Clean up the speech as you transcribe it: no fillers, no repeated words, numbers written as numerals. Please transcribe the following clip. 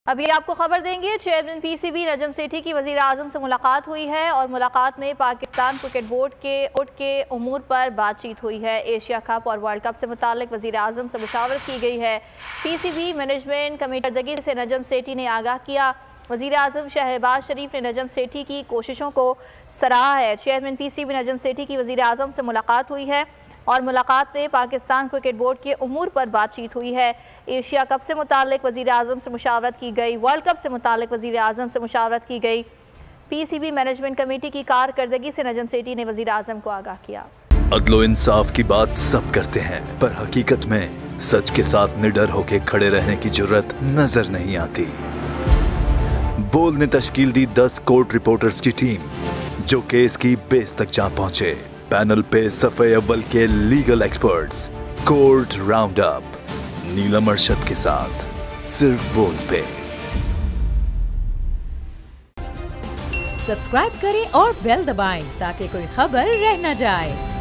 अभी आपको खबर देंगे, चेयरमैन पीसीबी नजम सेठी की वज़ीर आज़म से मुलाकात हुई है और मुलाकात में पाकिस्तान क्रिकेट बोर्ड के उमूर पर बातचीत हुई है। एशिया कप और वर्ल्ड कप से मुताल्लिक वज़ीर आज़म से मुशावरत की गई है। पीसीबी मैनेजमेंट कमेटी से नजम सेठी ने आगाह किया। वज़ीर आज़म शहबाज शरीफ ने नजम सेठी की कोशिशों को सराहा है। चेयरमैन पीसीबी नजम सेठी की वज़ीर आज़म से मुलाकात हुई है और मुलाकात में पाकिस्तान क्रिकेट बोर्ड के उमूर पर बातचीत हुई है। एशिया कप से मुताल्लिक वज़ीर आज़म से मुशावरत की गई, वर्ल्ड कप से मुताल्लिक वज़ीर आज़म से मुशावरत की गई। पीसीबी मैनेजमेंट कमेटी की कारकर्दगी से नजम सेठी ने वज़ीर आज़म को आगाह किया। अदलो इंसाफ की बात सब करते हैं, पर हकीकत में सच के साथ निडर होकर खड़े रहने की जुर्रत नजर नहीं आती। बोल ने तश्कील दी 10 कोर्ट रिपोर्टर्स की टीम, जो केस की बेस तक जा पहुंचे। पैनल पे सफ़े अव्वल के legal experts, court round up, Neelam Arshad के साथ सिर्फ बोल पे। सब्सक्राइब करें और बेल दबाएं ताकि कोई खबर रह न जाए।